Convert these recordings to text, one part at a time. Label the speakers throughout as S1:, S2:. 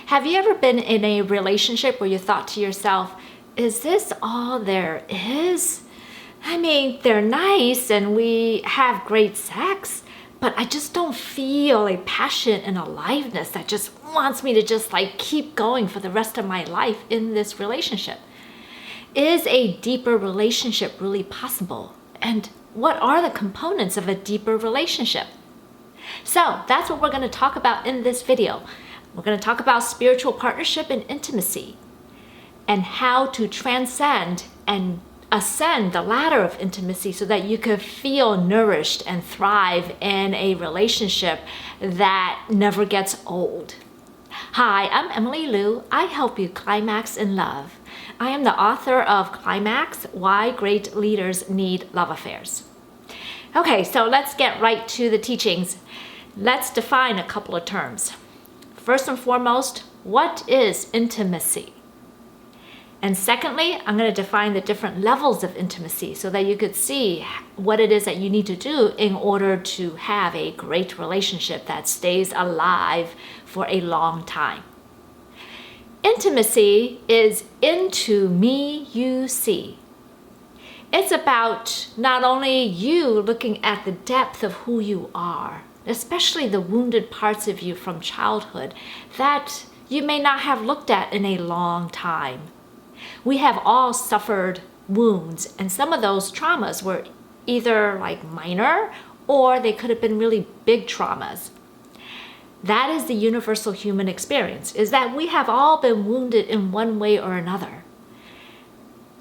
S1: Have you ever been in a relationship where you thought to yourself, is this all there is? I mean, they're nice and we have great sex, but I just don't feel a passion and aliveness that just wants me to just like keep going for the rest of my life in this relationship. Is a deeper relationship really possible? And what are the components of a deeper relationship? So that's what we're going to talk about in this video. We're going to talk about spiritual partnership and intimacy and how to transcend and ascend the ladder of intimacy so that you could feel nourished and thrive in a relationship that never gets old. Hi, I'm Emily Liu. I help you climax in love. I am the author of Climax, Why Great Leaders Need Love Affairs. Okay, so let's get right to the teachings. Let's define a couple of terms. First and foremost, what is intimacy? And secondly, I'm going to define the different levels of intimacy so that you could see what it is that you need to do in order to have a great relationship that stays alive for a long time. Intimacy is into me, you see. It's about not only you looking at the depth of who you are, especially the wounded parts of you from childhood that you may not have looked at in a long time. We have all suffered wounds, and some of those traumas were either like minor or they could have been really big traumas. That is the universal human experience, is that we have all been wounded in one way or another.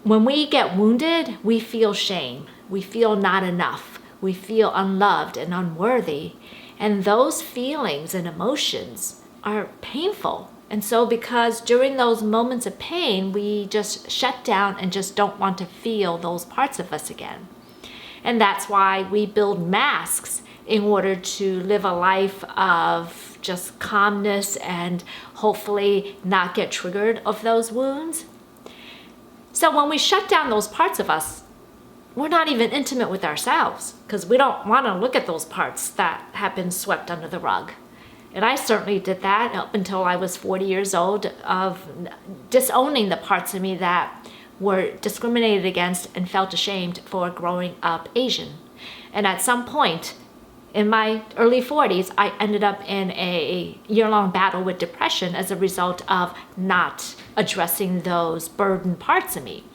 S1: When we get wounded, we feel shame. We feel not enough. We feel unloved and unworthy. And those feelings and emotions are painful. And so because during those moments of pain, we just shut down and just don't want to feel those parts of us again. And that's why we build masks in order to live a life of just calmness and hopefully not get triggered of those wounds. So when we shut down those parts of us, we're not even intimate with ourselves because we don't want to look at those parts that have been swept under the rug. And I certainly did that up until I was 40 years old, of disowning the parts of me that were discriminated against and felt ashamed for growing up Asian. And at some point in my early 40s, I ended up in a year-long battle with depression as a result of not addressing those burdened parts of me.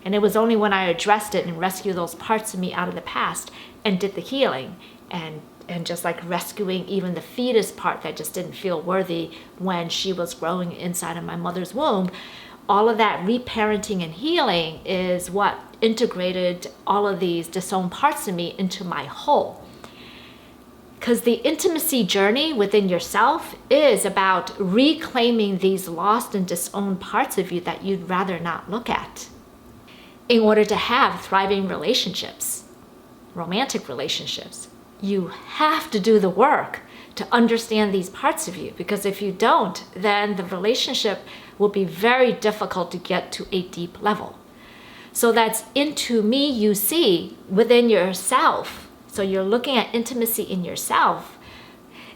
S1: And it was only when I addressed it and rescued those parts of me out of the past and did the healing and just like rescuing even the fetus part that just didn't feel worthy when she was growing inside of my mother's womb. All of that reparenting and healing is what integrated all of these disowned parts of me into my whole. Because the intimacy journey within yourself is about reclaiming these lost and disowned parts of you that you'd rather not look at in order to have thriving relationships, romantic relationships. You have to do the work to understand these parts of you, because if you don't, then the relationship will be very difficult to get to a deep level. So that's into me, you see, within yourself. So you're looking at intimacy in yourself.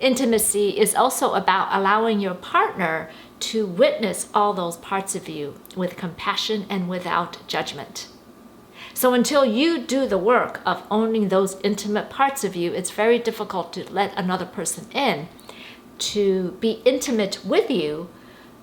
S1: Intimacy is also about allowing your partner to witness all those parts of you with compassion and without judgment. So until you do the work of owning those intimate parts of you, it's very difficult to let another person in to be intimate with you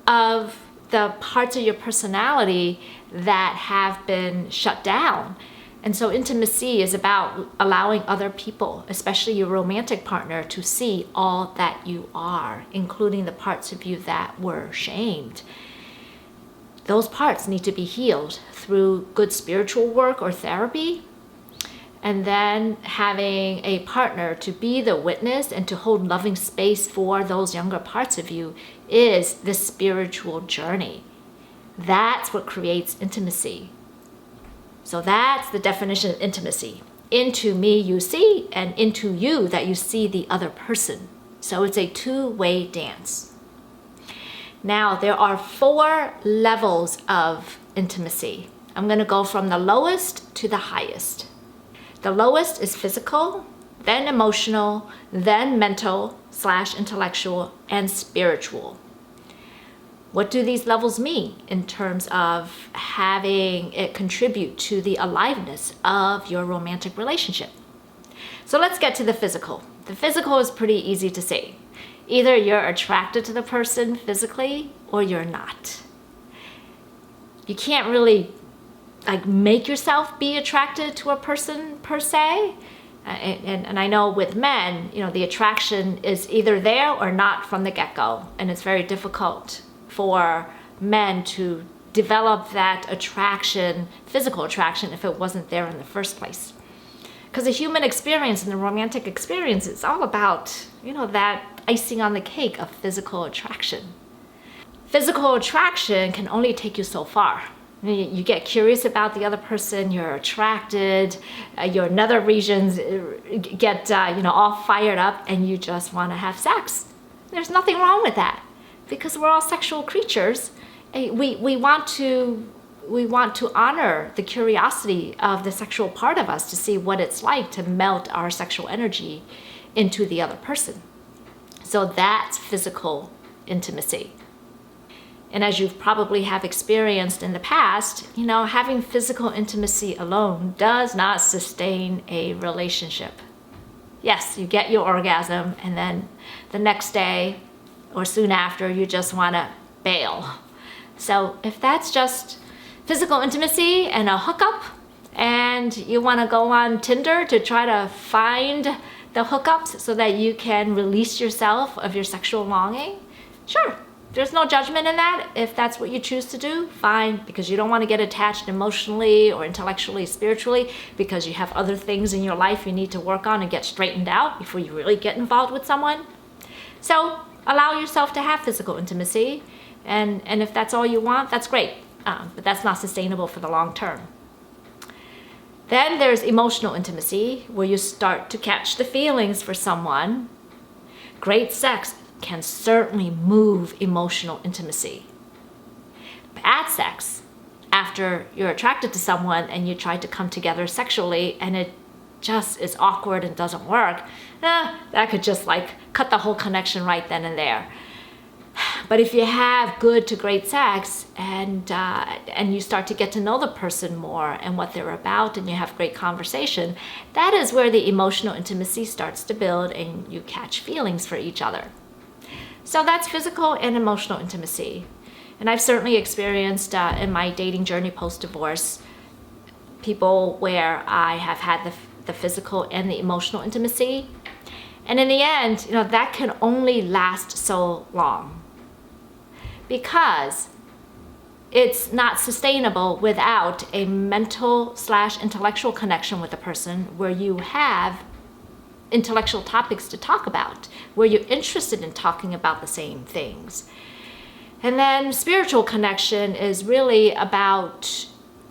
S1: of the parts of your personality that have been shut down. And so intimacy is about allowing other people, especially your romantic partner, to see all that you are, including the parts of you that were shamed. Those parts need to be healed through good spiritual work or therapy, and then having a partner to be the witness and to hold loving space for those younger parts of you is the spiritual journey. That's what creates intimacy. So that's the definition of intimacy. Into me you see, and into you that you see the other person. So it's a two-way dance. Now, there are 4 levels of intimacy. I'm going to go from the lowest to the highest. The lowest is physical, then emotional, then mental / intellectual, and spiritual. What do these levels mean in terms of having it contribute to the aliveness of your romantic relationship? So let's get to the physical. The physical is pretty easy to see. Either you're attracted to the person physically or you're not. You can't really make yourself be attracted to a person per se. And I know with men, the attraction is either there or not from the get-go. And it's very difficult for men to develop that attraction, physical attraction, if it wasn't there in the first place. Because the human experience and the romantic experience is all about, that icing on the cake of physical attraction. Physical attraction can only take you so far. You get curious about the other person, you're attracted, your nether regions get all fired up, and you just want to have sex. There's nothing wrong with that, because we're all sexual creatures. We want to honor the curiosity of the sexual part of us to see what it's like to melt our sexual energy into the other person. So that's physical intimacy. And as you probably have experienced in the past, having physical intimacy alone does not sustain a relationship. Yes, you get your orgasm, and then the next day or soon after, you just want to bail. So if that's just physical intimacy and a hookup, and you want to go on Tinder to try to find the hookups so that you can release yourself of your sexual longing, sure. There's no judgment in that. If that's what you choose to do, fine, because you don't want to get attached emotionally or intellectually, spiritually, because you have other things in your life you need to work on and get straightened out before you really get involved with someone. So allow yourself to have physical intimacy, and if that's all you want, that's great, but that's not sustainable for the long term. Then there's emotional intimacy, where you start to catch the feelings for someone. Great sex can certainly move emotional intimacy. Bad sex, after you're attracted to someone and you try to come together sexually and it just is awkward and doesn't work, that could just cut the whole connection right then and there. But if you have good to great sex and you start to get to know the person more and what they're about, and you have great conversation, that is where the emotional intimacy starts to build and you catch feelings for each other. So that's physical and emotional intimacy. And I've certainly experienced in my dating journey post-divorce, people where I have had the physical and the emotional intimacy. And in the end, that can only last so long, because it's not sustainable without a mental/intellectual connection with a person where you have intellectual topics to talk about, where you're interested in talking about the same things. And then spiritual connection is really about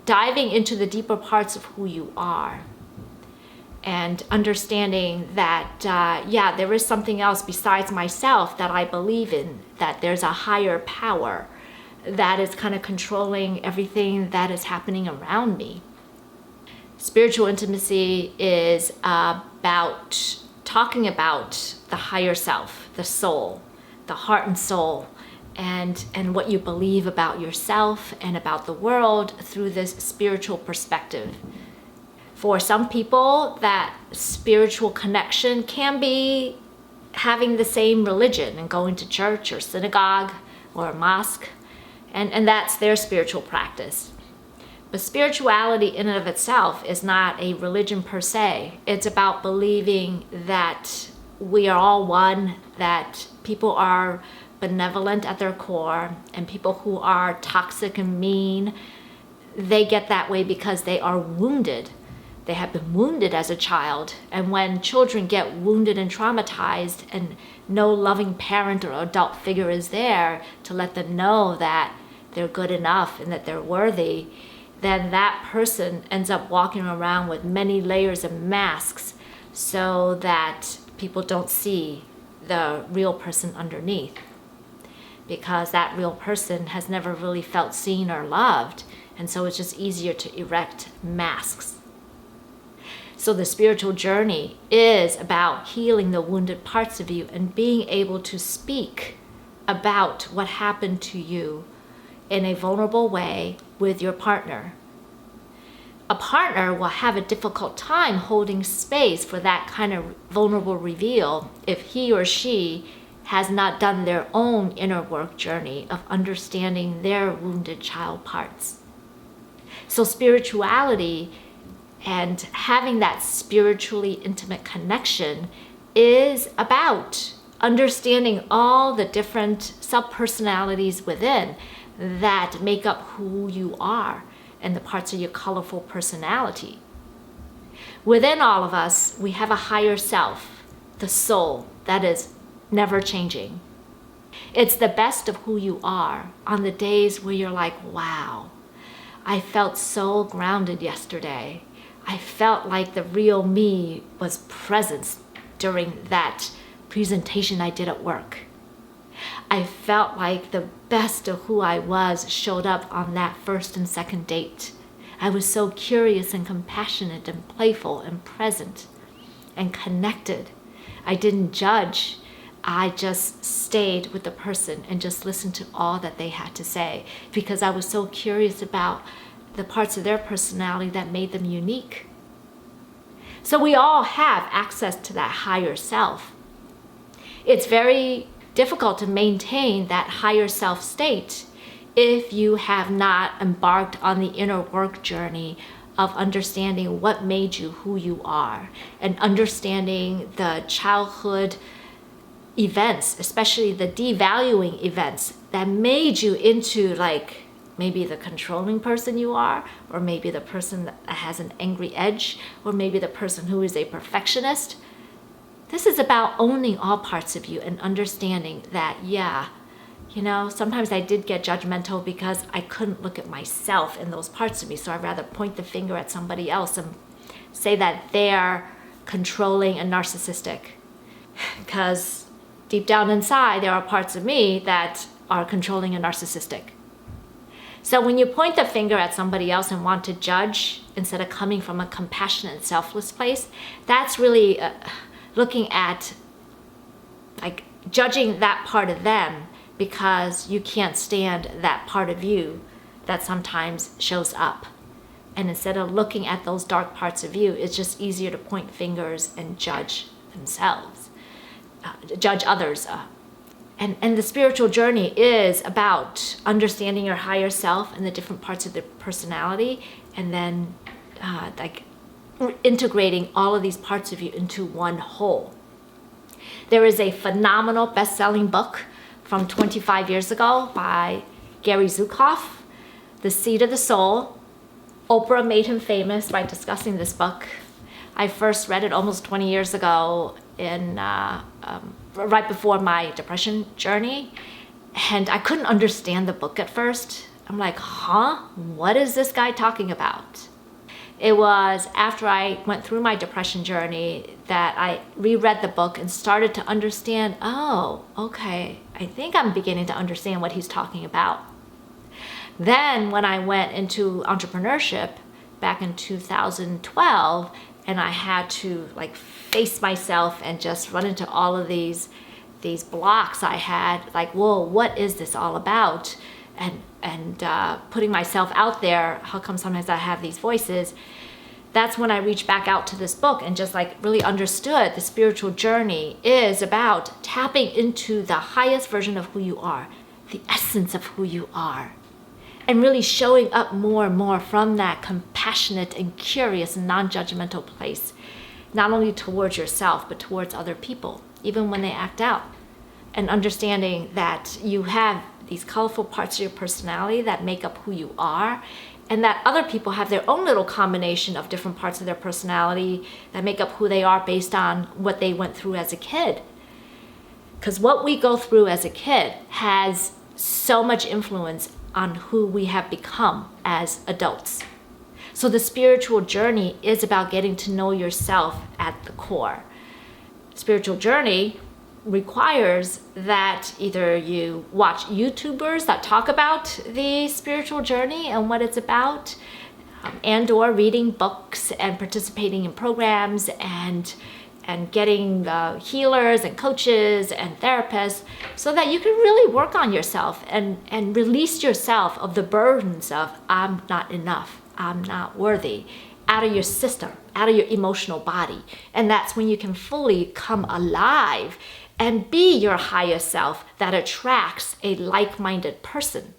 S1: diving into the deeper parts of who you are and understanding that, there is something else besides myself that I believe in, that there's a higher power that is kind of controlling everything that is happening around me. Spiritual intimacy is about talking about the higher self, the soul, the heart and soul, and what you believe about yourself and about the world through this spiritual perspective. For some people, that spiritual connection can be having the same religion and going to church or synagogue or a mosque, and that's their spiritual practice. But spirituality in and of itself is not a religion per se. It's about believing that we are all one, that people are benevolent at their core, and people who are toxic and mean, they get that way because they are wounded. They have been wounded as a child. And when children get wounded and traumatized and no loving parent or adult figure is there to let them know that they're good enough and that they're worthy, then that person ends up walking around with many layers of masks so that people don't see the real person underneath, because that real person has never really felt seen or loved, and so it's just easier to erect masks. So the spiritual journey is about healing the wounded parts of you and being able to speak about what happened to you in a vulnerable way with your partner. A partner will have a difficult time holding space for that kind of vulnerable reveal if he or she has not done their own inner work journey of understanding their wounded child parts. So spirituality and having that spiritually intimate connection is about understanding all the different sub-personalities within that make up who you are and the parts of your colorful personality. Within all of us, we have a higher self, the soul, that is never changing. It's the best of who you are on the days where you're like, wow, I felt so grounded yesterday. I felt like the real me was present during that presentation I did at work. I felt like the best of who I was showed up on that first and second date. I was so curious and compassionate and playful and present and connected. I didn't judge. I just stayed with the person and just listened to all that they had to say because I was so curious about the parts of their personality that made them unique. So we all have access to that higher self. It's very difficult to maintain that higher self state if you have not embarked on the inner work journey of understanding what made you who you are and understanding the childhood events, especially the devaluing events that made you into like maybe the controlling person you are, or maybe the person that has an angry edge, or maybe the person who is a perfectionist. This is about owning all parts of you and understanding that, yeah, sometimes I did get judgmental because I couldn't look at myself in those parts of me. So I'd rather point the finger at somebody else and say that they're controlling and narcissistic. Because deep down inside, there are parts of me that are controlling and narcissistic. So when you point the finger at somebody else and want to judge instead of coming from a compassionate, selfless place, that's really looking at like judging that part of them because you can't stand that part of you that sometimes shows up. And instead of looking at those dark parts of you, it's just easier to point fingers and judge themselves, judge others. And the spiritual journey is about understanding your higher self and the different parts of the personality, and then integrating all of these parts of you into one whole. There is a phenomenal best-selling book from 25 years ago by Gary Zukav, The Seed of the Soul. Oprah made him famous by discussing this book. I first read it almost 20 years ago right before my depression journey, and I couldn't understand the book at first. I'm like, what is this guy talking about? It was after I went through my depression journey that I reread the book and started to understand, oh, okay, I think I'm beginning to understand what he's talking about. Then when I went into entrepreneurship back in 2012, and I had to like face myself and just run into all of these blocks I had, like, whoa, what is this all about? And putting myself out there, how come sometimes I have these voices? That's when I reached back out to this book and just like really understood the spiritual journey is about tapping into the highest version of who you are, the essence of who you are, and really showing up more and more from that compassionate and curious and non-judgmental place, not only towards yourself, but towards other people, even when they act out. And understanding that you have these colorful parts of your personality that make up who you are, and that other people have their own little combination of different parts of their personality that make up who they are based on what they went through as a kid. Because what we go through as a kid has so much influence on who we have become as adults. So the spiritual journey is about getting to know yourself at the core. Spiritual journey requires that either you watch YouTubers that talk about the spiritual journey and what it's about, and or reading books and participating in programs and getting healers and coaches and therapists so that you can really work on yourself and release yourself of the burdens of I'm not enough, I'm not worthy, out of your system, out of your emotional body. And that's when you can fully come alive and be your higher self that attracts a like-minded person.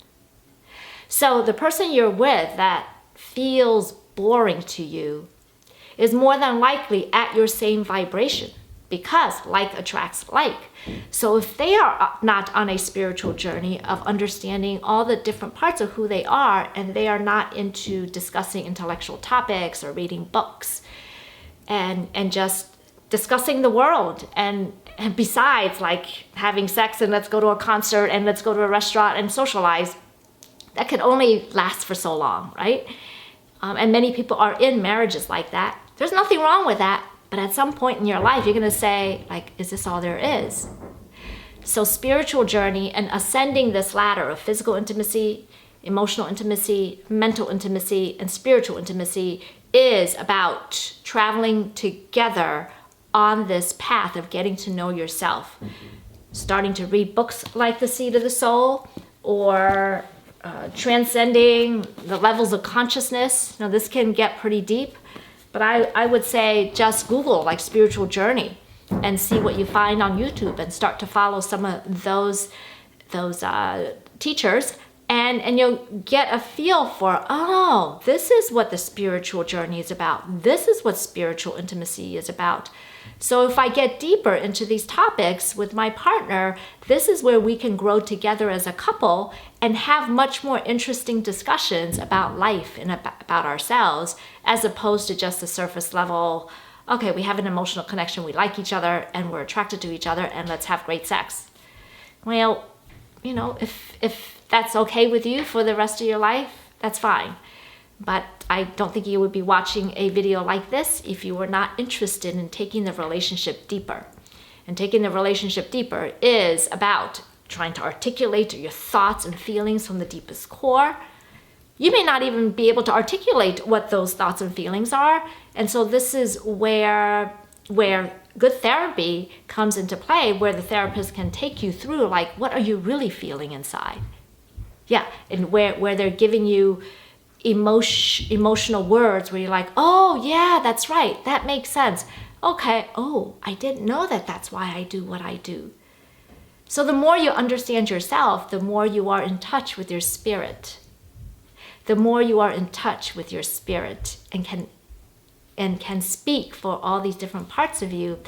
S1: So the person you're with that feels boring to you is more than likely at your same vibration, because like attracts like. So if they are not on a spiritual journey of understanding all the different parts of who they are, and they are not into discussing intellectual topics or reading books and just discussing the world, and besides like having sex and let's go to a concert and let's go to a restaurant and socialize, that can only last for so long, right? And many people are in marriages like that. There's nothing wrong with that, but at some point in your life, you're gonna say, like, is this all there is? So spiritual journey and ascending this ladder of physical intimacy, emotional intimacy, mental intimacy, and spiritual intimacy is about traveling together on this path of getting to know yourself. Starting to read books like The Seed of the Soul, or transcending the levels of consciousness. Now this can get pretty deep, but I would say just Google like spiritual journey and see what you find on YouTube, and start to follow some of those teachers, and you'll get a feel for, oh, this is what the spiritual journey is about. This is what spiritual intimacy is about. So if I get deeper into these topics with my partner, this is where we can grow together as a couple and have much more interesting discussions about life and about ourselves, as opposed to just the surface level, okay, we have an emotional connection, we like each other, and we're attracted to each other, and let's have great sex. Well, you know, if that's okay with you for the rest of your life, that's fine. But I don't think you would be watching a video like this if you were not interested in taking the relationship deeper. And taking the relationship deeper is about trying to articulate your thoughts and feelings from the deepest core. You may not even be able to articulate what those thoughts and feelings are. And so this is where good therapy comes into play, where the therapist can take you through, like, what are you really feeling inside? Yeah, and where they're giving you emotional words where you're like, oh yeah, that's right, that makes sense. Okay, oh, I didn't know that that's why I do what I do. So the more you understand yourself, the more you are in touch with your spirit. The more you are in touch with your spirit and can speak for all these different parts of you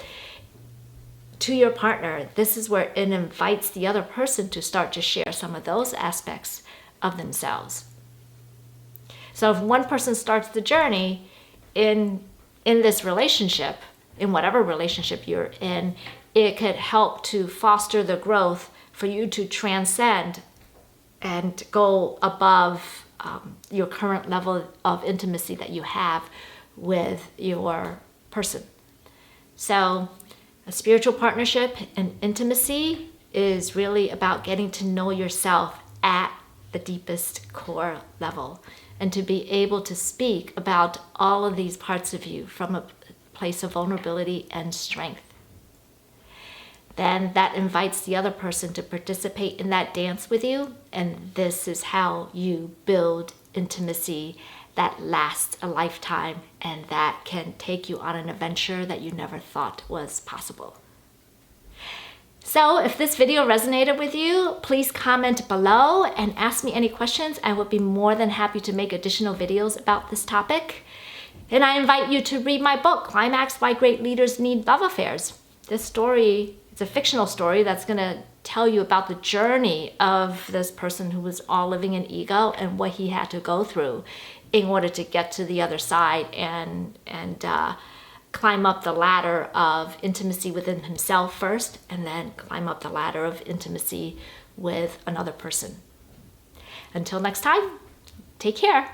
S1: to your partner, this is where it invites the other person to start to share some of those aspects of themselves. So if one person starts the journey in this relationship, in whatever relationship you're in, it could help to foster the growth for you to transcend and go above your current level of intimacy that you have with your person. So a spiritual partnership and intimacy is really about getting to know yourself at the deepest core level, and to be able to speak about all of these parts of you from a place of vulnerability and strength. Then that invites the other person to participate in that dance with you, and this is how you build intimacy that lasts a lifetime and that can take you on an adventure that you never thought was possible. So if this video resonated with you, please comment below and ask me any questions. I would be more than happy to make additional videos about this topic. And I invite you to read my book, CLIMAX: Why Great Leaders Need Love Affairs. This story, it's a fictional story that's gonna tell you about the journey of this person who was all living in ego and what he had to go through in order to get to the other side and climb up the ladder of intimacy within himself first, and then climb up the ladder of intimacy with another person. Until next time, take care.